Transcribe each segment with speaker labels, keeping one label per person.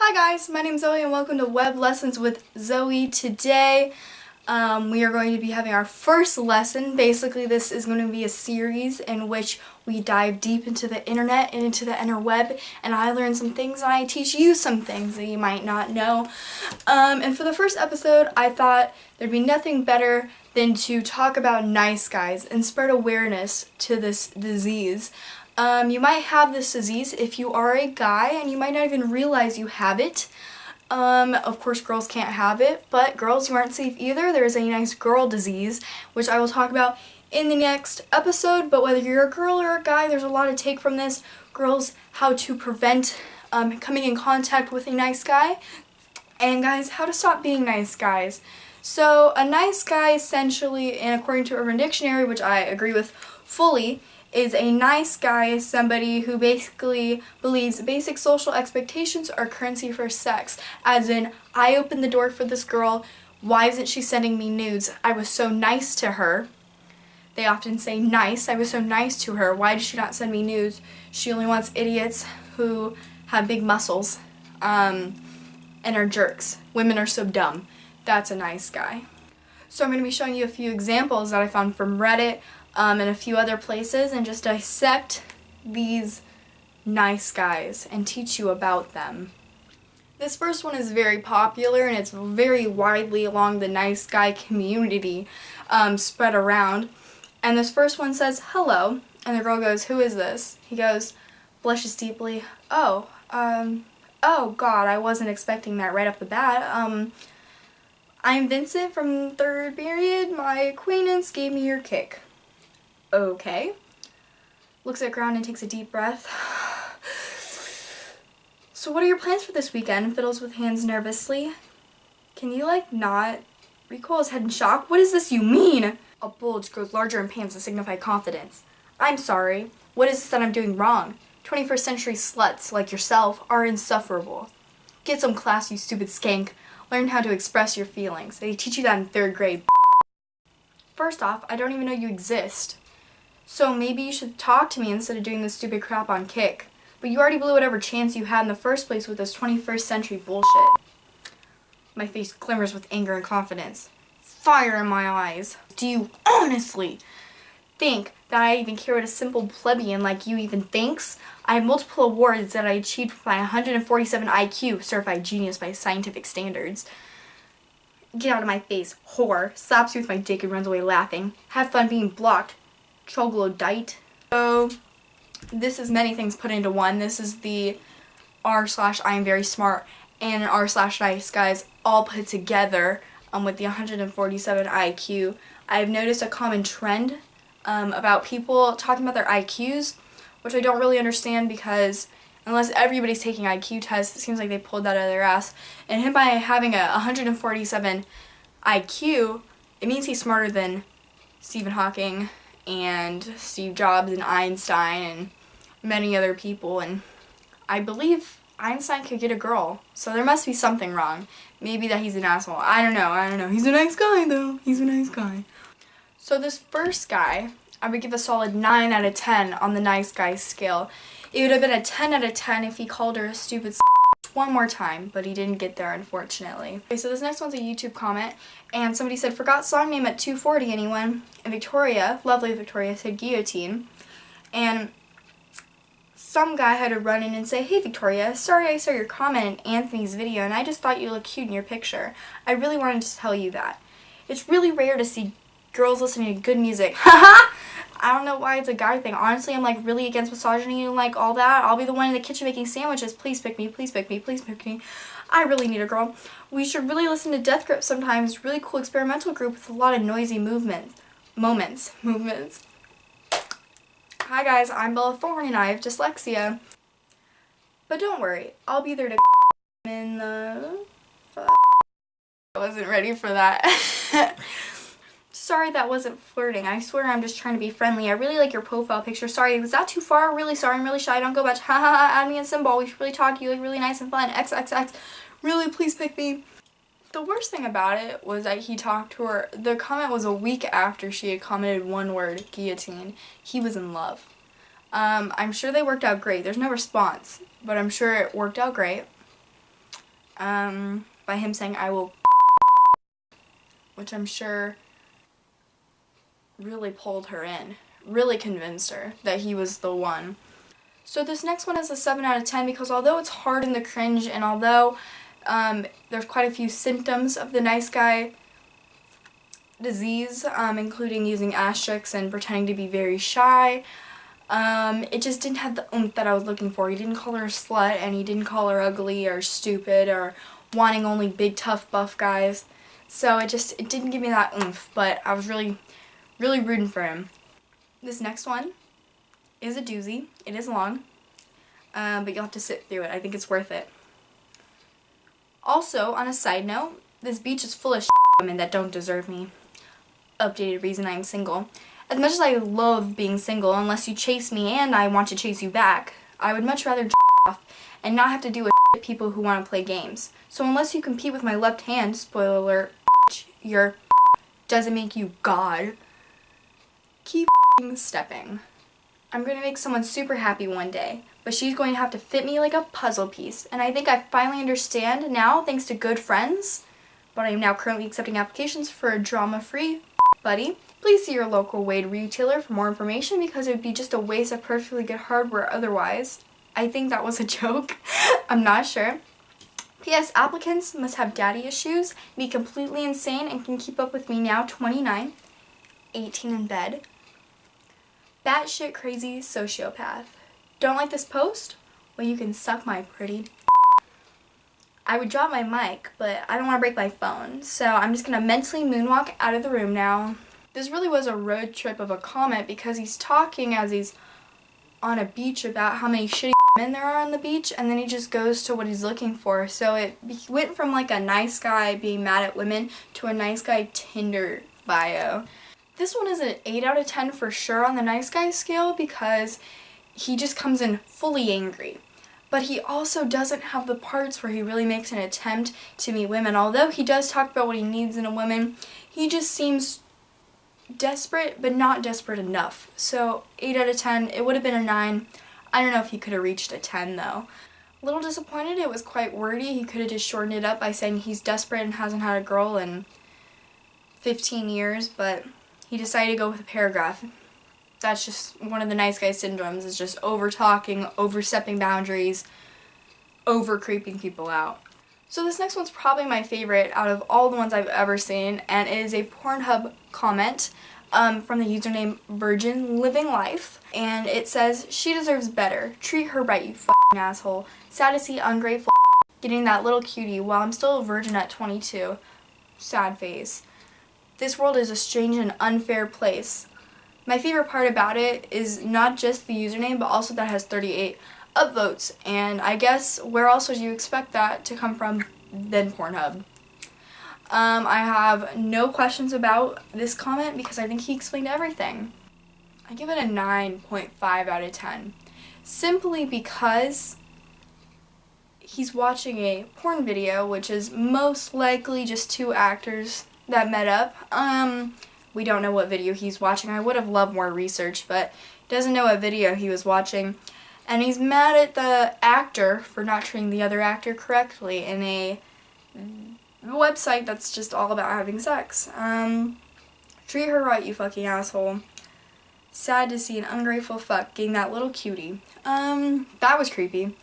Speaker 1: Hi guys, my name is Zoey and welcome to Web Lessons with Zoey. Today we are going to be having our first lesson. Basically this is going to be a series in which we dive deep into the internet and into the interweb, and I learn some things and I teach you some things that you might not know. And for the first episode I thought there'd be nothing better than to talk about nice guys and spread awareness to this disease. You might have this disease if you are a guy and you might not even realize you have it. Of course girls can't have it, but girls, you aren't safe either. There is a nice girl disease, which I will talk about in the next episode, but whether you're a girl or a guy, there's a lot to take from this. Girls, how to prevent coming in contact with a nice guy, and guys, how to stop being nice guys. So a nice guy essentially, and according to Urban Dictionary, which I agree with fully, is a nice guy somebody who basically believes basic social expectations are currency for sex. As in, I opened the door for this girl, why isn't she sending me nudes? I was so nice to her. They often say nice. I was so nice to her. Why did she not send me nudes? She only wants idiots who have big muscles and are jerks. Women are so dumb. That's a nice guy. So I'm going to be showing you a few examples that I found from Reddit and a few other places, and just dissect these nice guys and teach you about them. This first one is very popular and it's very widely along the nice guy community spread around. And this first one says, "Hello," and the girl goes, "Who is this?" He goes, blushes deeply, oh God, I wasn't expecting that right off the bat. I'm Vincent from third period. My acquaintance gave me your kick." Okay. Looks at ground and takes a deep breath. "So what are your plans for this weekend?" Fiddles with hands nervously. "Can you not?" Recoils head in shock. "What does this you mean?" A bulge grows larger in pants to signify confidence. "I'm sorry. What is this that I'm doing wrong? 21st century sluts like yourself are insufferable. Get some class, you stupid skank. Learn how to express your feelings. They teach you that in 3rd grade. First off, I don't even know you exist. So maybe you should talk to me instead of doing this stupid crap on Kick. But you already blew whatever chance you had in the first place with this 21st century bullshit." My face glimmers with anger and confidence. Fire in my eyes. "Do you honestly think that I even care what a simple plebeian like you even thinks? I have multiple awards that I achieved with my 147 IQ, certified genius by scientific standards." "Get out of my face, whore." Slaps me with my dick and runs away laughing. "Have fun being blocked, troglodyte." So this is many things put into one. This is the r/I am very smart and r/nice guys all put together with the 147 IQ. I've noticed a common trend about people talking about their IQs, which I don't really understand, because unless everybody's taking IQ tests, it seems like they pulled that out of their ass. And him by having a 147 IQ, it means he's smarter than Stephen Hawking and Steve Jobs and Einstein and many other people, and I believe Einstein could get a girl, so there must be something wrong. Maybe that he's an asshole. I don't know. He's a nice guy though. He's a nice guy. So this first guy, I would give a solid 9 out of 10 on the nice guy scale. It would have been a 10 out of 10 if he called her a stupid one more time, but he didn't get there, unfortunately. Okay, so this next one's a YouTube comment, and somebody said, "Forgot song name at 2:40, anyone?" And Victoria, lovely Victoria, said guillotine. And some guy had to run in and say, "Hey Victoria, sorry I saw your comment in Anthony's video and I just thought you looked cute in your picture. I really wanted to tell you that. It's really rare to see girls listening to good music." Haha! I don't know why it's a guy thing. Honestly, I'm really against misogyny and all that. I'll be the one in the kitchen making sandwiches. Please pick me, please pick me, please pick me. I really need a girl. We should really listen to Death Grip sometimes. Really cool experimental group with a lot of noisy movements. Hi guys, I'm Bella Thorne and I have dyslexia. But don't worry, I'll be there to in the... I wasn't ready for that. Sorry that wasn't flirting. I swear I'm just trying to be friendly. I really like your profile picture. Sorry, was that too far? Really sorry, I'm really shy. Don't go back. Haha, add me in symbol. We should really talk. You look really nice and fun. XXX. Really, please pick me. The worst thing about it was that he talked to her. The comment was a week after she had commented one word, guillotine. He was in love. I'm sure they worked out great. There's no response, but I'm sure it worked out great. by him saying I will, which I'm sure really pulled her in, really convinced her that he was the one. So this next one is a 7 out of 10 because although it's hard in the cringe and although there's quite a few symptoms of the nice guy disease, including using asterisks and pretending to be very shy, it just didn't have the oomph that I was looking for. He didn't call her a slut and he didn't call her ugly or stupid or wanting only big tough buff guys. So it didn't give me that oomph, but I was really rooting for him. This next one is a doozy. It is long, but you'll have to sit through it. I think it's worth it. Also, on a side note, this beach is full of women that don't deserve me. Updated reason I'm single. As much as I loathe being single, unless you chase me and I want to chase you back, I would much rather off and not have to deal with people who want to play games. So unless you compete with my left hand, spoiler alert, your doesn't make you God, keep stepping. I'm going to make someone super happy one day, but she's going to have to fit me like a puzzle piece. And I think I finally understand now, thanks to good friends, but I am now currently accepting applications for a drama-free buddy. Please see your local Wade retailer for more information because it would be just a waste of perfectly good hardware otherwise. I think that was a joke. I'm not sure. P.S. Applicants must have daddy issues, be completely insane, and can keep up with me now, 29, 18 in bed. Batshit crazy sociopath. Don't like this post? Well, you can suck my pretty. I would drop my mic, but I don't want to break my phone, so I'm just going to mentally moonwalk out of the room now. This really was a road trip of a comment because he's talking as he's on a beach about how many shitty men there are on the beach, and then he just goes to what he's looking for. So it went from like a nice guy being mad at women to a nice guy Tinder bio. This one is an 8 out of 10 for sure on the nice guy scale because he just comes in fully angry. But he also doesn't have the parts where he really makes an attempt to meet women. Although he does talk about what he needs in a woman, he just seems desperate, but not desperate enough. So 8 out of 10, it would have been a 9. I don't know if he could have reached a 10 though. A little disappointed, it was quite wordy. He could have just shortened it up by saying he's desperate and hasn't had a girl in 15 years, but he decided to go with a paragraph. That's just one of the nice guy syndromes, is just over-talking, overstepping boundaries, over-creeping people out. So this next one's probably my favorite out of all the ones I've ever seen, and it is a Pornhub comment from the username Virgin Living Life, and it says, "She deserves better. Treat her right, you f***ing asshole. Sad to see ungrateful getting that little cutie while I'm still a virgin at 22. Sad face. This world is a strange and unfair place." My favorite part about it is not just the username, but also that it has 38 upvotes, and I guess where else would you expect that to come from than Pornhub? I have no questions about this comment because I think he explained everything. I give it a 9.5 out of 10, simply because he's watching a porn video, which is most likely just two actors that met up. We don't know what video he's watching. I would have loved more research, but he doesn't know what video he was watching. And he's mad at the actor for not treating the other actor correctly in a website that's just all about having sex. Treat her right, you fucking asshole. Sad to see an ungrateful fuck getting that little cutie. That was creepy.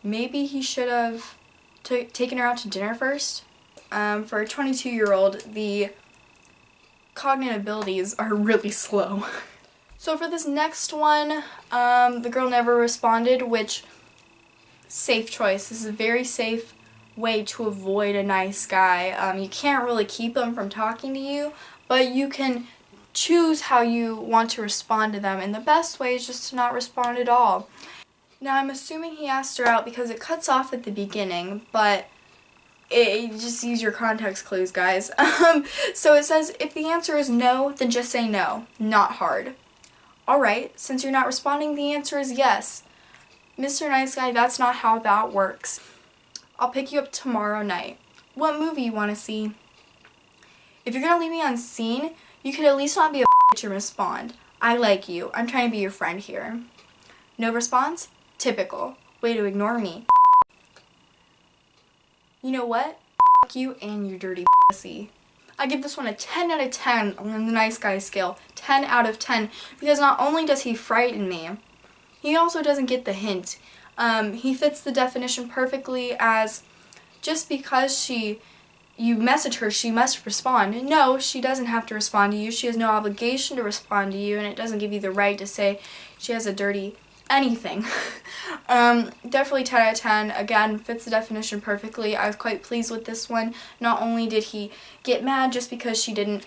Speaker 1: Maybe he should have taken her out to dinner first. For a 22-year-old, the cognitive abilities are really slow. So for this next one, the girl never responded, which, safe choice. This is a very safe way to avoid a nice guy. You can't really keep him from talking to you, but you can choose how you want to respond to them, and the best way is just to not respond at all. Now I'm assuming he asked her out because it cuts off at the beginning, but just use your context clues, guys. So it says, if the answer is no, then just say no. Not hard. Alright, since you're not responding, the answer is yes. Mr. Nice Guy, that's not how that works. I'll pick you up tomorrow night. What movie you want to see? If you're gonna leave me on scene, you could at least not be a bitch and respond. I like you. I'm trying to be your friend here. No response? Typical. Way to ignore me. You know what? F you and your dirty pussy. I give this one a 10 out of 10 on the nice guy scale. 10 out of 10. Because not only does he frighten me, he also doesn't get the hint. He fits the definition perfectly as just because you message her, she must respond. No, she doesn't have to respond to you. She has no obligation to respond to you, and it doesn't give you the right to say she has a dirty anything. Definitely 10 out of 10. Again, fits the definition perfectly. I was quite pleased with this one. Not only did he get mad just because she didn't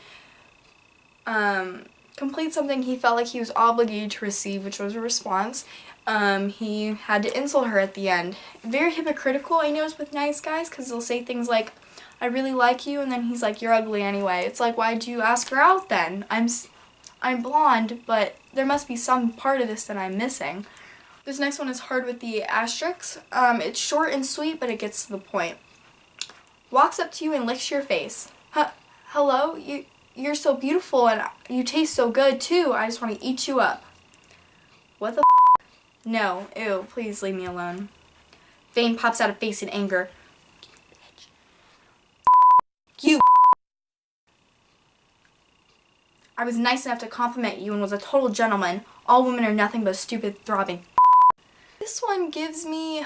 Speaker 1: complete something he felt like he was obligated to receive, which was a response. He had to insult her at the end. Very hypocritical, I notice, with nice guys, because they'll say things like, I really like you, and then he's like, you're ugly anyway. It's like, why'd you ask her out then? I'm blonde, but there must be some part of this that I'm missing. This next one is hard with the asterisks. It's short and sweet, but it gets to the point. Walks up to you and licks your face. Hello? You're so beautiful, and you taste so good, too. I just want to eat you up. What the f***? No. Ew. Please leave me alone. Vein pops out of face in anger. You. I was nice enough to compliment you and was a total gentleman. All women are nothing but stupid, throbbing. This one gives me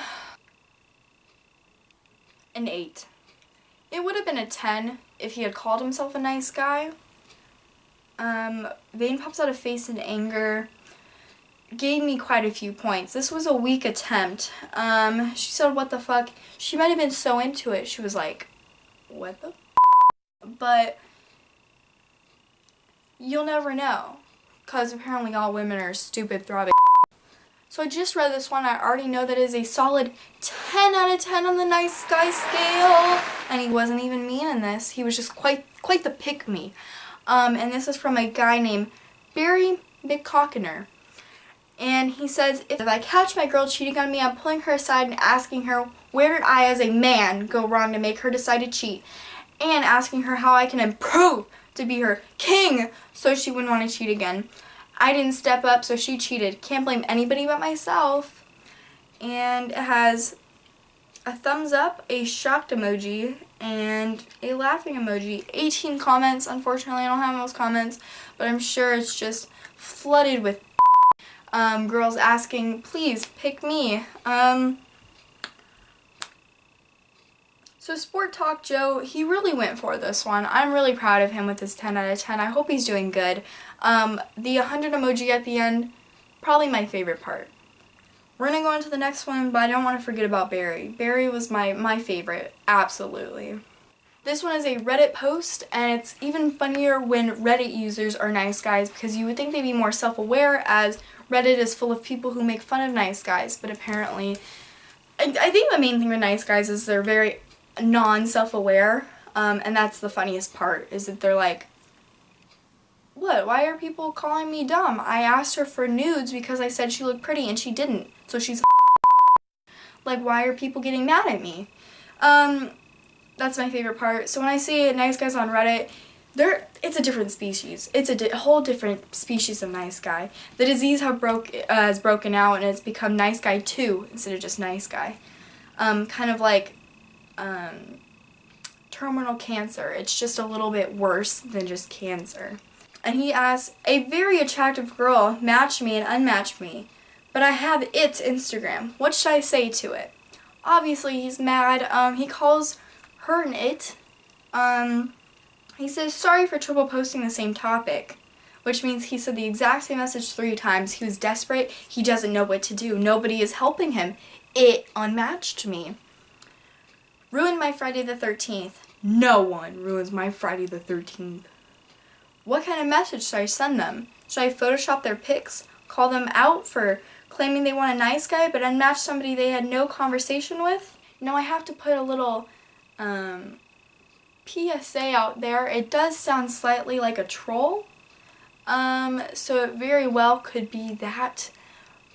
Speaker 1: an 8. It would have been a 10 if he had called himself a nice guy. Vein pops out of face in anger gave me quite a few points. This was a weak attempt. She said, what the fuck? She might have been so into it. She was like, what the f***? But you'll never know, because apparently all women are stupid, throbbing. So I just read this one. I already know that it is a solid 10 out of 10 on the nice guy scale. And he wasn't even mean in this. He was just quite the pick-me. And this is from a guy named Barry McCockiner. And he says, if I catch my girl cheating on me, I'm pulling her aside and asking her, where did I as a man go wrong to make her decide to cheat? And asking her how I can improve to be her king so she wouldn't want to cheat again. I didn't step up, so she cheated. Can't blame anybody but myself. And it has a thumbs up, a shocked emoji, and a laughing emoji. 18 comments. Unfortunately, I don't have those comments, but I'm sure it's just flooded with girls asking, please pick me. So Sport Talk Joe, he really went for this one. I'm really proud of him with his 10 out of 10. I hope he's doing good. The 100 emoji at the end, probably my favorite part. We're going to go on to the next one, but I don't want to forget about Barry. Barry was my favorite, absolutely. This one is a Reddit post, and it's even funnier when Reddit users are nice guys, because you would think they'd be more self-aware, as Reddit is full of people who make fun of nice guys, but apparently, I think the main thing with nice guys is they're very non-self-aware, and that's the funniest part, is that they're like, what, why are people calling me dumb? I asked her for nudes because I said she looked pretty and she didn't, so she's like, why are people getting mad at me? That's my favorite part. So when I see nice guys on Reddit, it's a different species. It's a whole different species of nice guy. The disease has broken out and it's become nice guy 2 instead of just nice guy. Kind of like terminal cancer. It's just a little bit worse than just cancer. And he asks, a very attractive girl matched me and unmatched me, but I have its Instagram. What should I say to it? Obviously he's mad. He calls her an it. He says, sorry for triple posting the same topic, which means he said the exact same message 3 times. He was desperate. He doesn't know what to do. Nobody is helping him. It unmatched me. Ruined my Friday the 13th. No one ruins my Friday the 13th. What kind of message should I send them? Should I Photoshop their pics? Call them out for claiming they want a nice guy but unmatch somebody they had no conversation with? I have to put a little PSA out there. It does sound slightly like a troll, so it very well could be that,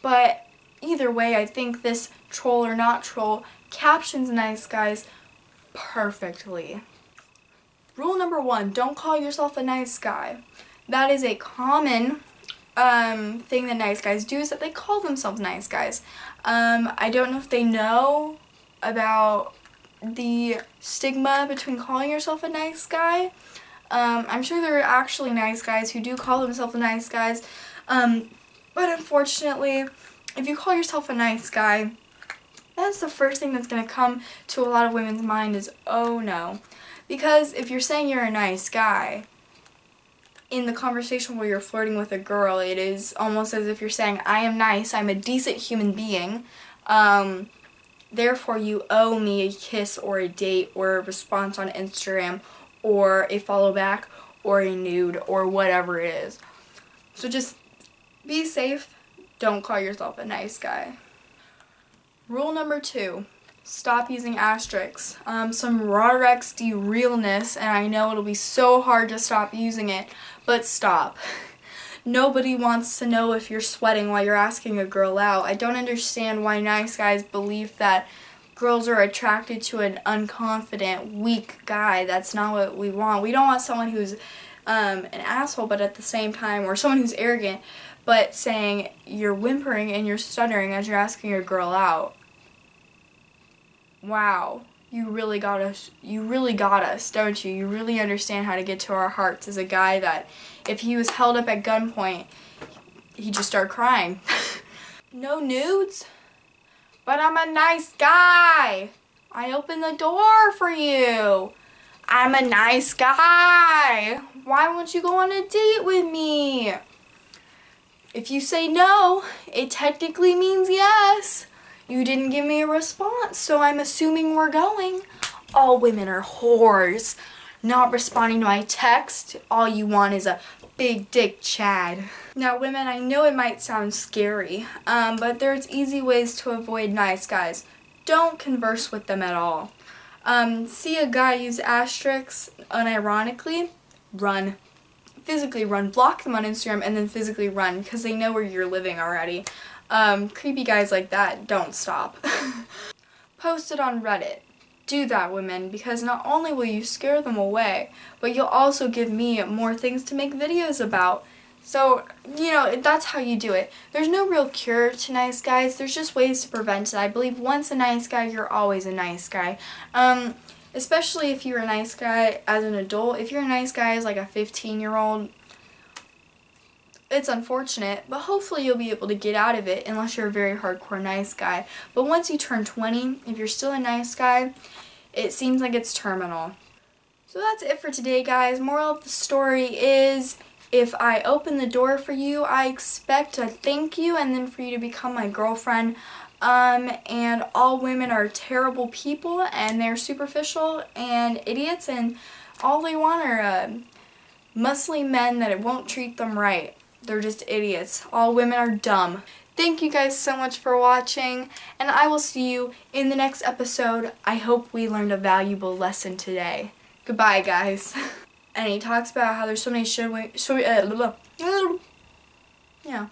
Speaker 1: but either way, I think this troll or not troll captions nice guys perfectly. Rule number 1, don't call yourself a nice guy. That is a common thing that nice guys do, is that they call themselves nice guys. I don't know if they know about the stigma between calling yourself a nice guy. I'm sure there are actually nice guys who do call themselves nice guys, but unfortunately, if you call yourself a nice guy, that's the first thing that's going to come to a lot of women's mind is, oh no. Because if you're saying you're a nice guy, in the conversation where you're flirting with a girl, it is almost as if you're saying, I am nice, I'm a decent human being, therefore you owe me a kiss or a date or a response on Instagram or a follow back or a nude or whatever it is. So just be safe, don't call yourself a nice guy. Rule number 2, stop using asterisks. Some raw XD realness, and I know it'll be so hard to stop using it, but stop. Nobody wants to know if you're sweating while you're asking a girl out. I don't understand why nice guys believe that girls are attracted to an unconfident, weak guy. That's not what we want. We don't want someone who's an asshole, but at the same time, or someone who's arrogant, but saying you're whimpering and you're stuttering as you're asking a girl out. Wow, you really got us, don't you? You really understand how to get to our hearts as a guy that if he was held up at gunpoint, he'd just start crying. No nudes? But I'm a nice guy. I opened the door for you. I'm a nice guy. Why won't you go on a date with me? If you say no, it technically means yes. You didn't give me a response, so I'm assuming we're going. All women are whores. Not responding to my text, all you want is a big dick Chad. Now women, I know it might sound scary, but there's easy ways to avoid nice guys. Don't converse with them at all. See a guy use asterisks unironically, run. Physically run. Block them on Instagram and then physically run because they know where you're living already. Creepy guys like that, don't stop. Post it on Reddit. Do that, women, because not only will you scare them away, but you'll also give me more things to make videos about. So, you know, that's how you do it. There's no real cure to nice guys. There's just ways to prevent it. I believe once a nice guy, you're always a nice guy. Especially if you're a nice guy as an adult. If you're a nice guy as like a 15-year-old, it's unfortunate, but hopefully you'll be able to get out of it unless you're a very hardcore nice guy. But once you turn 20, if you're still a nice guy, it seems like it's terminal. So that's it for today, guys. Moral of the story is, if I open the door for you, I expect a thank you and then for you to become my girlfriend. And all women are terrible people and they're superficial and idiots and all they want are muscly men that won't treat them right. They're just idiots. All women are dumb. Thank you guys so much for watching, and I will see you in the next episode. I hope we learned a valuable lesson today. Goodbye, guys. And he talks about how there's so many yeah.